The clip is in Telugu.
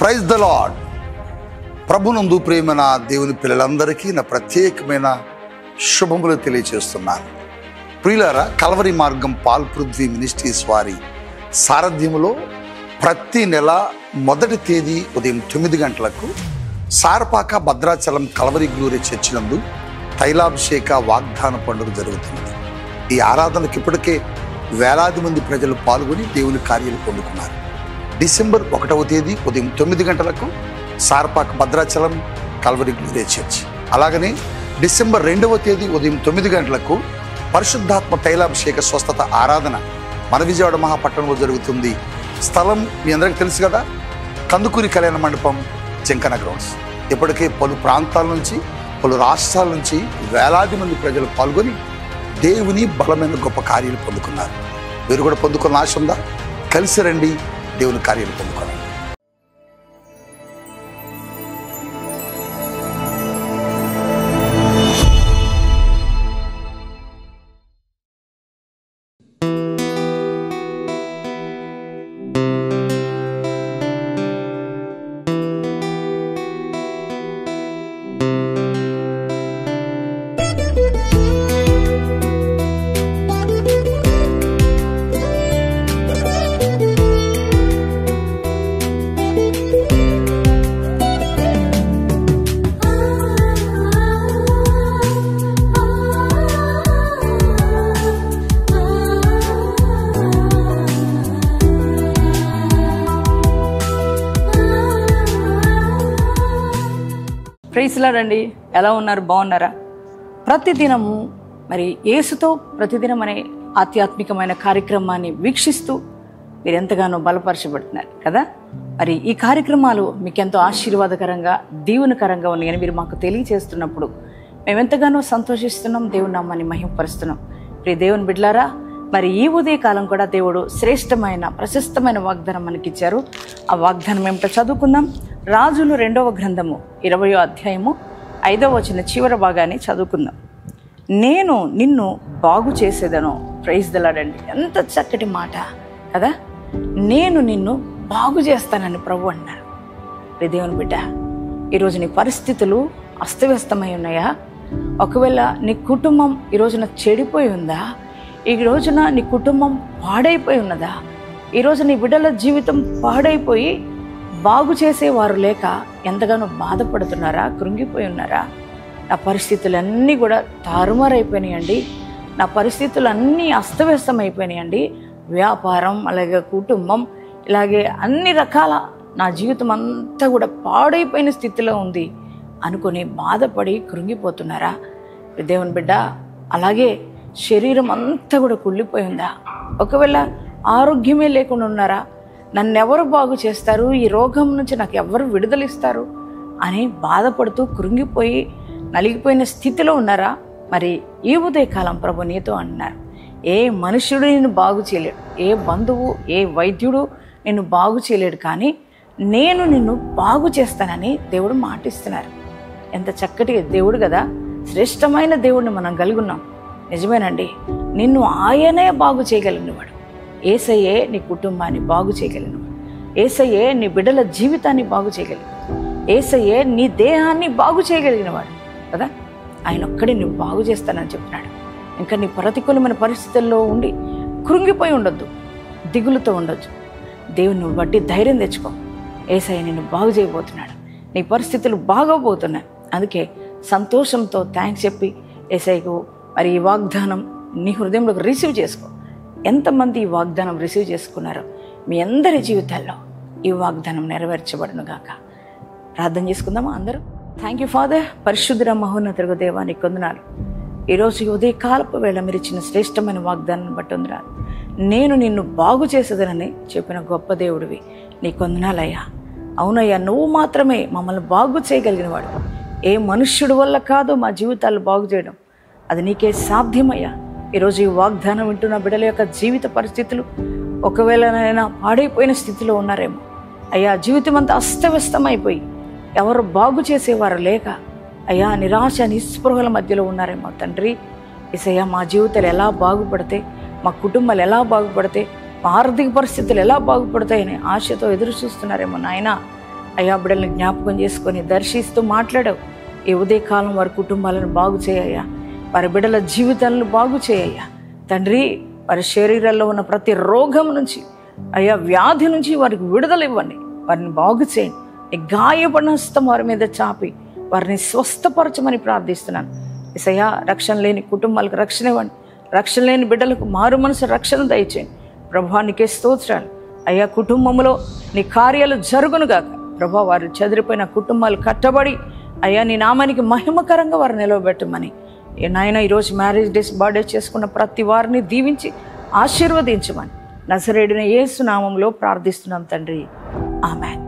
Praise the lord. ప్రభునందు ప్రియమైన దేవుని పిల్లలందరికీ నా ప్రత్యేకమైన శుభములు తెలియజేస్తున్నాను. ప్రియులారా, కల్వరి మార్గం పాల్ పృథ్వీ మినిస్ట్రీస్ వారి సారథ్యములో ప్రతి నెల మొదటి తేదీ ఉదయం 9 గంటలకు Sarapaka Bhadrachalam Calvary glory church నందు తైలాభిషేక వాగ్దాన పండుగ జరుగుతుంది. ఈ ఆరాధనకు ఇప్పటికే వేలాది మంది ప్రజలు పాల్గొని దేవుని కార్యాలు పొందుకున్నారు. డిసెంబర్ 1వ తేదీ ఉదయం 9 గంటలకు Sarapaka Bhadrachalam Calvary glory church, అలాగనే డిసెంబర్ 2వ తేదీ ఉదయం 9 గంటలకు పరిశుద్ధాత్మ తైలాభిషేక స్వస్థత ఆరాధన మన విజయవాడ మహాపట్టణంలో జరుగుతుంది. స్థలం మీ అందరికీ తెలుసు కదా, కందుకూరి కళ్యాణ మండపం, జంకన గ్రౌండ్స్. ఇప్పటికే పలు ప్రాంతాల నుంచి, పలు రాష్ట్రాల నుంచి వేలాది మంది ప్రజలు పాల్గొని దేవుని బలమైన గొప్ప కార్యాలు పొందుకున్నారు. మీరు కూడా పొందుకున్న ఆశ ఉందా? కలిసి రండి, దేవుని కార్యాలు పొందుకోండి. ప్రైజ్ లార్డ్ అండి. ఎలా ఉన్నారు? బాగున్నారా? ప్రతిదినము మరి యేసుతో ప్రతిదినం అనే ఆధ్యాత్మికమైన కార్యక్రమాన్ని వీక్షిస్తూ మీరు ఎంతగానో బలపరచబడుతున్నారు కదా. మరి ఈ కార్యక్రమాలు మీకు ఎంతో ఆశీర్వాదకరంగా, దీవెనకరంగా ఉన్నాయని మీరు మాకు తెలియజేస్తున్నప్పుడు మేము ఎంతగానో సంతోషిస్తున్నాం, దేవుని నామాన్ని మహిమపరుస్తున్నాం. ప్రియ దేవుని బిడ్డలారా, మరి ఈ ఉదయకాలం కూడా దేవుడు శ్రేష్టమైన ప్రశస్తమైన వాగ్దానం మనకిచ్చారు. ఆ వాగ్దానం ఏమిటో చదువుకుందాం. రాజులు 2వ గ్రంథము 20వ అధ్యాయము 5వ వచనం చివరి భాగాన్ని చదువుకుందాం. నేను నిన్ను బాగు చేసేదను. ప్రైజ్ ద లార్డ్ అండి. ఎంత చక్కటి మాట కదా. నేను నిన్ను బాగు చేస్తానని ప్రభు అన్నారు. దేవుని బిడ్డ, ఈరోజు నీ పరిస్థితులు అస్తవ్యస్తమై ఉన్నాయా? ఒకవేళ నీ కుటుంబం ఈ రోజున చెడిపోయి ఉందా? ఈ రోజున నీ కుటుంబం పాడైపోయి ఉన్నదా? ఈరోజు నీ బిడ్డల జీవితం పాడైపోయి బాగు చేసేవారు లేక ఎంతగానో బాధపడుతున్నారా? కృంగిపోయి ఉన్నారా? నా పరిస్థితులన్నీ కూడా తారుమారైపోయినాయండి, నా పరిస్థితులన్నీ అస్తవ్యస్తమైపోయినాయండి, వ్యాపారం అలాగే కుటుంబం ఇలాగే అన్ని రకాల నా జీవితం అంతా కూడా పాడైపోయిన స్థితిలో ఉంది అనుకుని బాధపడి కృంగిపోతున్నారా? దేవుని బిడ్డ, అలాగే శరీరం అంతా కూడా కుళ్ళిపోయిందా? ఒకవేళ ఆరోగ్యమే లేకుండా ఉన్నారా? నన్నెవరు బాగు చేస్తారు? ఈ రోగం నుంచి నాకు ఎవరు విడుదలిస్తారు అని బాధపడుతూ కృంగిపోయి నలిగిపోయిన స్థితిలో ఉన్నారా? మరి ఈ ఉదయకాలం ప్రభు నీతో అన్నారు, ఏ మనుష్యుడు నిన్ను బాగు చేయలేడు, ఏ బంధువు, ఏ వైద్యుడు నిన్ను బాగు చేయలేడు, కానీ నేను నిన్ను బాగు చేస్తానని దేవుడు మాటిస్తున్నారు. ఎంత చక్కటి దేవుడు కదా. శ్రేష్టమైన దేవుడిని మనం కలిగి ఉన్నాం. నిజమేనండి, నిన్ను ఆయనే బాగు చేయగలిగినవాడు. యేసయ్యే నీ కుటుంబాన్ని బాగు చేయగలిగినవాడు. యేసయ్యే నీ బిడ్డల జీవితాన్ని బాగు చేయగలిగినవాడు. యేసయ్యే నీ దేహాన్ని బాగు చేయగలిగినవాడు కదా. ఆయన ఒక్కడే నువ్వు బాగు చేస్తానని చెప్తున్నాడు. ఇంకా నీ ప్రతికూలమైన పరిస్థితుల్లో ఉండి కృంగిపోయి ఉండొద్దు, దిగులుతో ఉండొచ్చు. దేవుని బట్టి ధైర్యం తెచ్చుకో. యేసయ్య నిన్ను బాగు చేయబోతున్నాడు. నీ పరిస్థితులు బాగోబోతున్నాయి. అందుకే సంతోషంతో థ్యాంక్స్ చెప్పి యేసయ్యకు మరి ఈ వాగ్దానం నీ హృదయంలోకి రిసీవ్ చేసుకో. ఎంతమంది ఈ వాగ్దానం రిసీవ్ చేసుకున్నారో మీ అందరి జీవితాల్లో ఈ వాగ్దానం నెరవేర్చబడును గాక. ప్రార్థన చేసుకుందామా అందరూ? Thank you father. పరిశుద్ధ మహోన్నతుడు దేవా, నీకు వందనాలు. ఈరోజు ఉదయ కాలపు వేళ మీరు ఇచ్చిన శ్రేష్టమైన వాగ్దానాన్ని బట్టి వందనాలు. నేను నిన్ను బాగు చేసేదనని చెప్పిన గొప్ప దేవుడివి, నీకు వందనాలయ్యా. అవునయ్యా, నువ్వు మాత్రమే మమ్మల్ని బాగు చేయగలిగినవాడు. ఏ మనుష్యుడి వల్ల కాదు మా జీవితాలు బాగు చేయడం, అది నీకే సాధ్యమయ్యా. ఈరోజు ఈ వాగ్దానం వింటున్న బిడ్డల యొక్క జీవిత పరిస్థితులు ఒకవేళనైనా పాడైపోయిన స్థితిలో ఉన్నారేమో అయ్యా. జీవితం అంతా అస్తవ్యస్తమైపోయి ఎవరు బాగు చేసేవారు లేక అయ్యా నిరాశ నిస్పృహల మధ్యలో ఉన్నారేమో తండ్రి. యేసయ్యా, మా జీవితాలు ఎలా బాగుపడితే, మా కుటుంబాలు ఎలా బాగుపడితే, మా ఆర్థిక పరిస్థితులు ఎలా బాగుపడతాయని ఆశతో ఎదురు చూస్తున్నారేమో నాయన. అయ్యా బిడ్డల్ని జ్ఞాపకం చేసుకొని దర్శిస్తూ మాట్లాడావు. ఈ ఉదయకాలం వారి కుటుంబాలను బాగు చేయయ్యా, వారి బిడ్డల జీవితాలను బాగు చేయయ్యా తండ్రి. వారి శరీరాల్లో ఉన్న ప్రతి రోగం నుంచి అయ్యా, వ్యాధి నుంచి వారికి విడుదల ఇవ్వండి, వారిని బాగు చేయండి. నీ గాయపడిన హస్తం వారి మీద చాపి వారిని స్వస్థపరచమని ప్రార్థిస్తున్నాను. యేసయ్యా, రక్షణ లేని కుటుంబాలకు రక్షణ ఇవ్వండి, రక్షణ లేని బిడ్డలకు మారు మనసు రక్షణ దయచేయండి. ప్రభువా నీకే స్తోత్రాలు అయ్యా. కుటుంబంలో నీ కార్యాలు జరుగునుగాక ప్రభా. వారు చెదిరిపోయిన కుటుంబాలు కట్టబడి అయ్యా నీ నామానికి మహిమకరంగా వారు నిలవబెట్టమని నాయన ఈరోజు మ్యారేజ్ డేస్, బర్త్డే చేసుకున్న ప్రతి వారిని దీవించి ఆశీర్వదించమని నజరేయుడైన యేసు నామంలో ప్రార్థిస్తున్నాం తండ్రి. ఆమేన్.